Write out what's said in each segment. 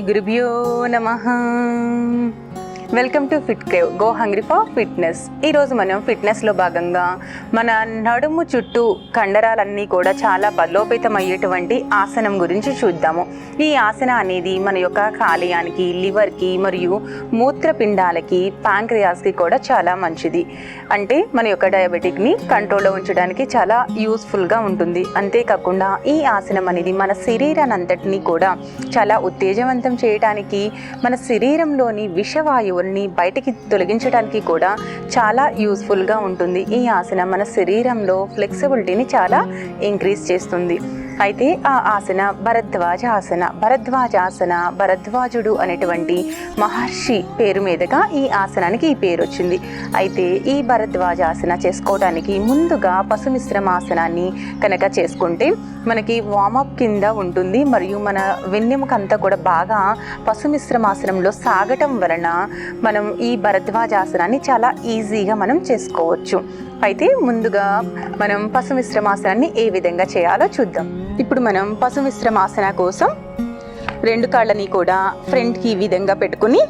గురుభ్యో నమః. Welcome to fit crave, go hungry for fitness. ఈరోజు మనం ఫిట్నెస్లో భాగంగా మన నడుము చుట్టూ కండరాలన్నీ కూడా చాలా బలోపేతం అయ్యేటువంటి ఆసనం గురించి చూద్దాము. ఈ ఆసన అనేది మన యొక్క కాలేయానికి, లివర్కి మరియు మూత్రపిండాలకి, ప్యాంక్రియాస్కి కూడా చాలా మంచిది. అంటే మన యొక్క డయాబెటిక్ని కంట్రోల్లో ఉంచడానికి చాలా యూస్ఫుల్గా ఉంటుంది. అంతేకాకుండా ఈ ఆసనం అనేది మన శరీరాన్ని అంతటినీ కూడా చాలా ఉత్తేజవంతం చేయడానికి, మన శరీరంలోని విషవాయువుల్ని బయటికి తొలగించడానికి కూడా చాలా యూస్ఫుల్గా ఉంటుంది. ఈ ఆసనం మన శరీరంలో ఫ్లెక్సిబిలిటీని చాలా ఇంక్రీజ్ చేస్తుంది. అయితే ఆ ఆసన భరద్వాజ ఆసన. భరద్వాజుడు అనేటువంటి మహర్షి పేరు మీదుగా ఈ ఆసనానికి ఈ పేరు వచ్చింది. అయితే ఈ భరద్వాజ ఆసన చేసుకోవడానికి ముందుగా పశుమిశ్రమాసనాన్ని కనుక చేసుకుంటే మనకి వామప్ కింద ఉంటుంది. మరియు మన వెన్నెముకంతా కూడా బాగా పశుమిశ్రమాసనంలో సాగటం వలన మనం ఈ భరద్వాజాసనాన్ని చాలా ఈజీగా మనం చేసుకోవచ్చు. అయితే ముందుగా మనం పశుమిశ్రమాసనాన్ని ఏ విధంగా చేయాలో చూద్దాం. ఇప్పుడు మనం పశుమిశ్రమాసన కోసం రెండు కాళ్ళని కూడా ఫ్రంట్కి ఈ విధంగా పెట్టుకుని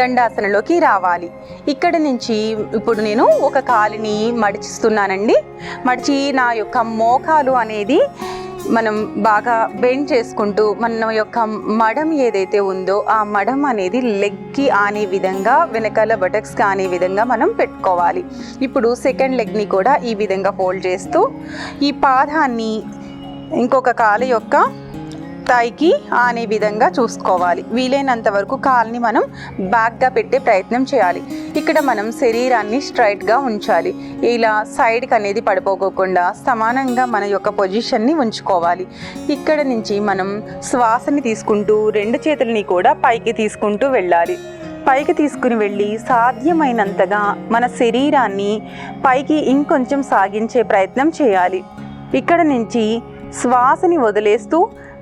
దండాసనలోకి రావాలి. ఇక్కడ నుంచి ఇప్పుడు నేను ఒక కాలుని మడిచిస్తున్నానండి. మడిచి నా యొక్క మోకాలు అనేది మనం బాగా బెండ్ చేసుకుంటూ మన యొక్క మడం ఏదైతే ఉందో ఆ మడం అనేది లెగ్కి ఆనే విధంగా, వెనకాల బటక్స్కి ఆనే విధంగా మనం పెట్టుకోవాలి. ఇప్పుడు సెకండ్ లెగ్ని కూడా ఈ విధంగా ఫోల్డ్ చేస్తూ ఈ పాదాన్ని ఇంకొక కాలు యొక్క తాయికి ఆనే విధంగా చూసుకోవాలి. వీలైనంత వరకు కాల్ని మనం బ్యాక్గా పెట్టే ప్రయత్నం చేయాలి. ఇక్కడ మనం శరీరాన్ని స్ట్రైట్గా ఉంచాలి. ఇలా సైడ్కి అనేది పడిపోకుండా సమానంగా మన యొక్క పొజిషన్ని ఉంచుకోవాలి. ఇక్కడ నుంచి మనం శ్వాసని తీసుకుంటూ రెండు చేతులని కూడా పైకి తీసుకుంటూ వెళ్ళాలి. పైకి తీసుకుని వెళ్ళి సాధ్యమైనంతగా మన శరీరాన్ని పైకి ఇంకొంచెం సాగించే ప్రయత్నం చేయాలి. ఇక్కడ నుంచి శ్వాసని వదిలేస్తూ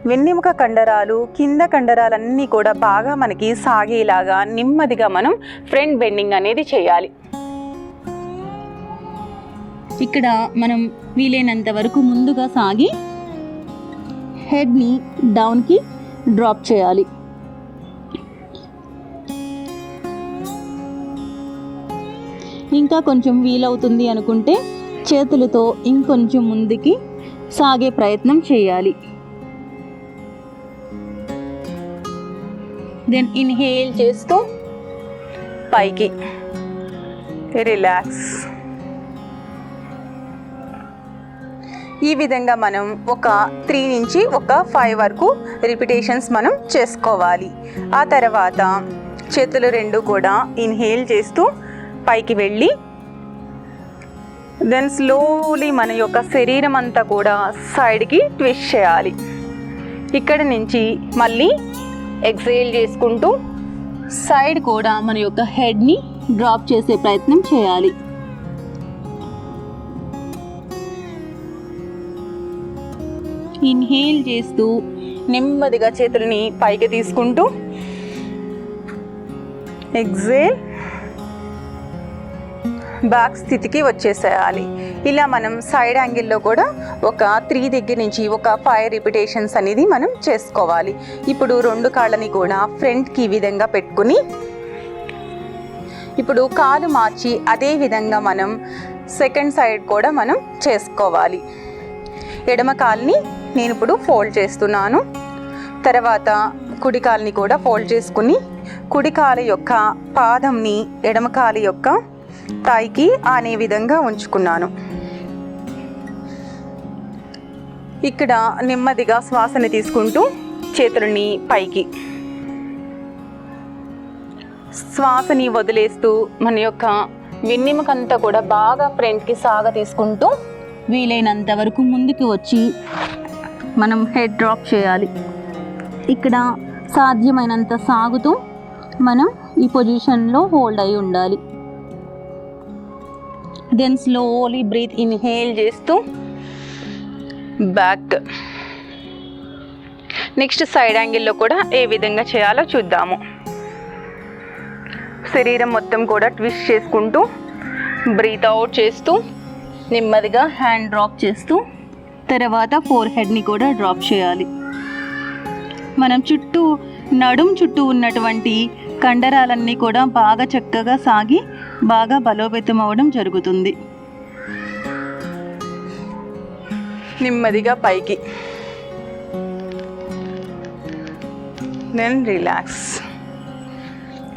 వెన్నెముక కండరాలు, కింద కండరాలన్నీ కూడా బాగా మనకి సాగేలాగా నెమ్మదిగా మనం ఫ్రంట్ బెండింగ్ అనేది చేయాలి. ఇక్కడ మనం వీలైనంత వరకు ముందుగా సాగి హెడ్ని డౌన్కి డ్రాప్ చేయాలి. ఇంకా కొంచెం వీలవుతుంది అనుకుంటే చేతులతో ఇంకొంచెం ముందుకి సాగే ప్రయత్నం చేయాలి. దెన్ ఇన్హేల్ చేస్తూ పైకి రిలాక్స్. ఈ విధంగా మనం ఒక 3 నుంచి ఒక 5 వరకు రిపిటేషన్స్ మనం చేసుకోవాలి. ఆ తర్వాత చేతులు రెండు కూడా ఇన్హేల్ చేస్తూ పైకి వెళ్ళి దెన్ స్లోలీ మన యొక్క శరీరం అంతా కూడా సైడ్కి ట్విస్ట్ చేయాలి. ఇక్కడ నుంచి మళ్ళీ ఎక్సేల్ చేసుకుంటూ సైడ్ కూడా మన యొక్క హెడ్ని డ్రాప్ చేసే ప్రయత్నం చేయాలి. ఇన్హేల్ చేస్తూ నెమ్మదిగా చేతులని పైకి తీసుకుంటూ ఎక్సేల్ బ్యాక్ స్థితికి వచ్చేసేయాలి. ఇలా మనం సైడ్ యాంగిల్లో కూడా ఒక 3 దగ్గర నుంచి ఒక 5 రిపిటేషన్స్ అనేది మనం చేసుకోవాలి. ఇప్పుడు రెండు కాళ్ళని కూడా ఫ్రంట్కి ఈ విధంగా పెట్టుకుని ఇప్పుడు కాలు మార్చి అదే విధంగా మనం సెకండ్ సైడ్ కూడా మనం చేసుకోవాలి. ఎడమ కాలుని నేను ఇప్పుడు ఫోల్డ్ చేస్తున్నాను. తర్వాత కుడి కాలుని కూడా ఫోల్డ్ చేసుకుని కుడి కాలు యొక్క పాదంని ఎడమ కాలు యొక్క తాయికి ఆనే విధంగా ఉంచుకున్నాను. ఇక్కడ నెమ్మదిగా శ్వాసని తీసుకుంటూ చేతులని పైకి, శ్వాసని వదిలేస్తూ మన యొక్క వెన్నెముకంతా కూడా బాగా ఫ్రంట్కి సాగ తీసుకుంటూ వీలైనంత వరకు ముందుకు వచ్చి మనం హెడ్ డ్రాప్ చేయాలి. ఇక్కడ సాధ్యమైనంత సాగుతూ మనం ఈ పొజిషన్లో హోల్డ్ అయి ఉండాలి. దెన్ స్లోలీ బ్రీత్ ఇన్హేల్ చేస్తూ బ్యాక్. నెక్స్ట్ సైడ్ యాంగిల్లో కూడా ఏ విధంగా చేయాలో చూద్దాము. శరీరం మొత్తం కూడా ట్విస్ట్ చేసుకుంటూ బ్రీత్ అవుట్ చేస్తూ నెమ్మదిగా హ్యాండ్ డ్రాప్ చేస్తూ తర్వాత ఫోర్ హెడ్ని కూడా డ్రాప్ చేయాలి. మనం నడుం చుట్టూ ఉన్నటువంటి కండరాలన్నీ కూడా బాగా చక్కగా సాగి బాగా బలోపేతం అవ్వడం జరుగుతుంది. నెమ్మదిగా పైకి, దెన్ రిలాక్స్.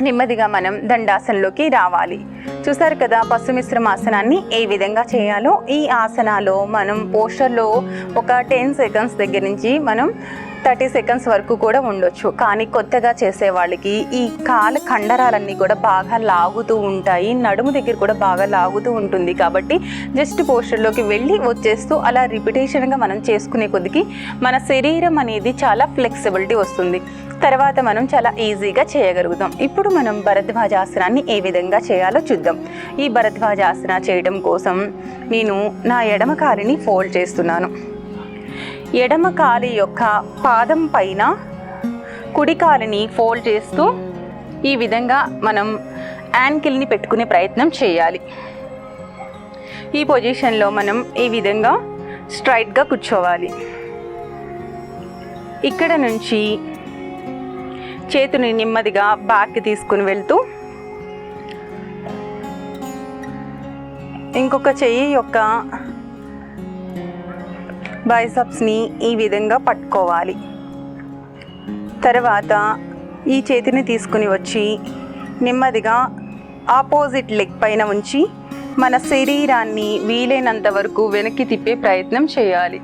నెమ్మదిగా మనం దండాసనలోకి రావాలి. చూసారు కదా పశు మిశ్రమాసనాన్ని ఏ విధంగా చేయాలో. ఈ ఆసనాలో మనం పోస్చర్లో ఒక 10 సెకండ్స్ దగ్గర నుంచి మనం 30 సెకండ్స్ వరకు కూడా ఉండొచ్చు. కానీ కొత్తగా చేసే వాళ్ళకి ఈ కాలు కండరాలన్నీ కూడా బాగా లాగుతూ ఉంటాయి, నడుము దగ్గర కూడా బాగా లాగుతూ ఉంటుంది. కాబట్టి జస్ట్ పోస్చర్లోకి వెళ్ళి వచ్చేస్తూ అలా రిపిటేషన్గా మనం చేసుకునే కొద్దికి మన శరీరం అనేది చాలా ఫ్లెక్సిబిలిటీ వస్తుంది. తర్వాత మనం చాలా ఈజీగా చేయగలుగుతాం. ఇప్పుడు మనం భరద్వాజాసనాన్ని ఏ విధంగా చేయాలో చూద్దాం. ఈ భరద్వాజాసన చేయడం కోసం నేను నా ఎడమ కాలిని ఫోల్డ్ చేస్తున్నాను. ఎడమ కాలి యొక్క పాదం పైన కుడి కాలిని ఫోల్డ్ చేస్తూ ఈ విధంగా మనం యాంకిల్ని పెట్టుకునే ప్రయత్నం చేయాలి. ఈ పొజిషన్లో మనం ఈ విధంగా స్ట్రైట్గా కూర్చోవాలి. ఇక్కడ నుంచి చేతిని నెమ్మదిగా బ్యాక్కి తీసుకుని వెళ్తూ ఇంకొక చెయ్యి యొక్క బైసెప్స్ని ఈ విధంగా పట్టుకోవాలి. తర్వాత ఈ చేతిని తీసుకుని వచ్చి నెమ్మదిగా ఆపోజిట్ లెగ్ పైన ఉంచి మన శరీరాన్ని వీలైనంత వరకు వెనక్కి తిప్పే ప్రయత్నం చేయాలి.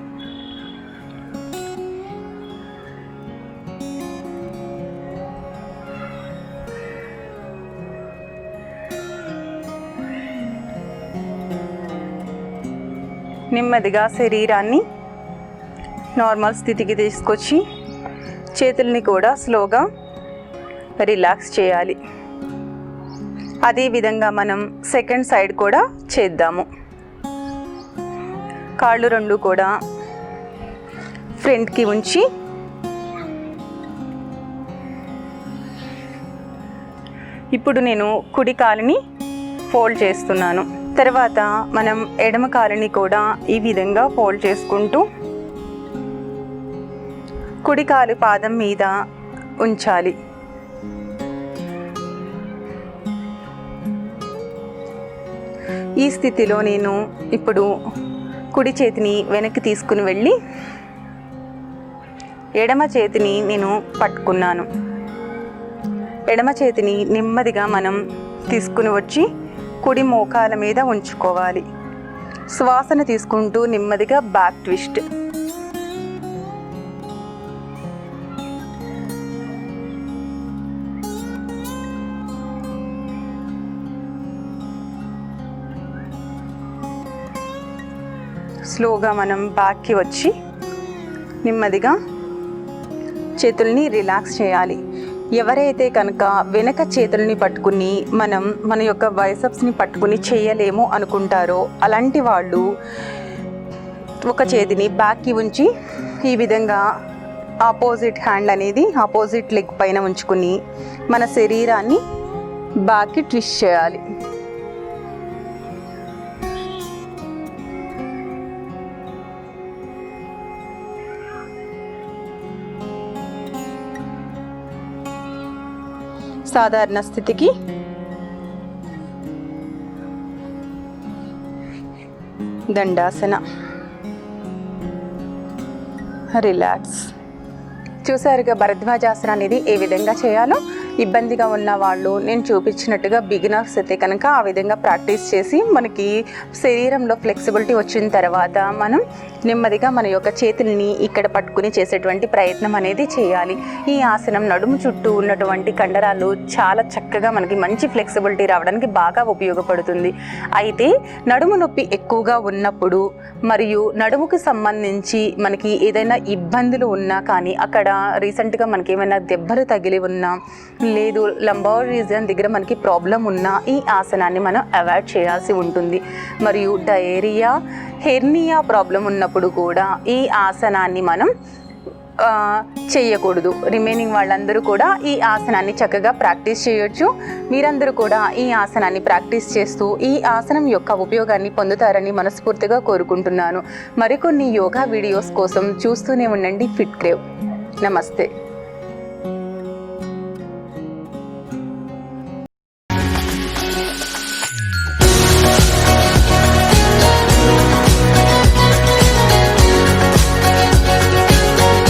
నెమ్మదిగా శరీరాన్ని నార్మల్ స్థితికి తీసుకొచ్చి చేతుల్ని కూడా స్లోగా రిలాక్స్ చేయాలి. అదేవిధంగా మనం సెకండ్ సైడ్ కూడా చేద్దాము. కాళ్ళు రెండు కూడా ఫ్రంట్కి ఉంచి ఇప్పుడు నేను కుడి కాలుని ఫోల్డ్ చేస్తున్నాను. తర్వాత మనం ఎడమ కాలుని కూడా ఈ విధంగా ఫోల్డ్ చేసుకుంటూ కుడి కాలు పాదం మీద ఉంచాలి. ఈ స్థితిలో నేను ఇప్పుడు కుడి చేతిని వెనక్కి తీసుకుని వెళ్ళి ఎడమ చేతిని నేను పట్టుకున్నాను. ఎడమ చేతిని నెమ్మదిగా మనం తీసుకుని వచ్చి కుడి మోకాల మీద ఉంచుకోవాలి. శ్వాసను తీసుకుంటూ నెమ్మదిగా బ్యాక్ ట్విస్ట్. స్లోగా మనం బ్యాక్కి వచ్చి నెమ్మదిగా చేతుల్ని రిలాక్స్ చేయాలి. ఎవరైతే కనుక వెనక చేతుల్ని పట్టుకుని మన యొక్క బైసెప్స్ని పట్టుకుని చేయలేము అనుకుంటారో అలాంటి వాళ్ళు ఒక చేతిని బ్యాక్కి ఉంచి ఈ విధంగా ఆపోజిట్ హ్యాండ్ అనేది ఆపోజిట్ లెగ్ పైన ఉంచుకుని మన శరీరాన్ని బ్యాక్కి ట్విస్ట్ చేయాలి. సాధారణ స్థితికి దండాసన, రిలాక్స్. చూసారుగా భరద్వాజాసన అనేది ఏ విధంగా చేయాలో. ఇబ్బందిగా ఉన్న వాళ్ళు నేను చూపించినట్టుగా బిగినర్స్ అయితే కనుక ఆ విధంగా ప్రాక్టీస్ చేసి మనకి శరీరంలో ఫ్లెక్సిబిలిటీ వచ్చిన తర్వాత మనం నెమ్మదిగా మన యొక్క చేతుల్ని ఇక్కడ పట్టుకుని చేసేటువంటి ప్రయత్నం అనేది చేయాలి. ఈ ఆసనం నడుము చుట్టూ ఉన్నటువంటి కండరాలు చాలా చక్కగా మనకి మంచి ఫ్లెక్సిబిలిటీ రావడానికి బాగా ఉపయోగపడుతుంది. అయితే నడుము నొప్పి ఎక్కువగా ఉన్నప్పుడు మరియు నడుముకు సంబంధించి మనకి ఏదైనా ఇబ్బందులు ఉన్నా కానీ అక్కడ రీసెంట్గా మనకి ఏమైనా దెబ్బలు తగిలి ఉన్నా లేదు లంబార్ రీజియన్ దగ్గర మనకి ప్రాబ్లం ఉన్నా ఈ ఆసనాన్ని మనం అవాయిడ్ చేయాల్సి ఉంటుంది. మరియు డయేరియా, హెర్నియా ప్రాబ్లం ఉన్నప్పుడు కూడా ఈ ఆసనాన్ని మనం చేయకూడదు. రిమైనింగ్ వాళ్ళందరూ కూడా ఈ ఆసనాన్ని చక్కగా ప్రాక్టీస్ చేయొచ్చు. మీరందరూ కూడా ఈ ఆసనాన్ని ప్రాక్టీస్ చేస్తూ ఈ ఆసనం యొక్క ఉపయోగాన్ని పొందుతారని మనస్ఫూర్తిగా కోరుకుంటున్నాను. మరికొన్ని యోగా వీడియోస్ కోసం చూస్తూనే ఉండండి ఫిట్ క్రేవ్. నమస్తే.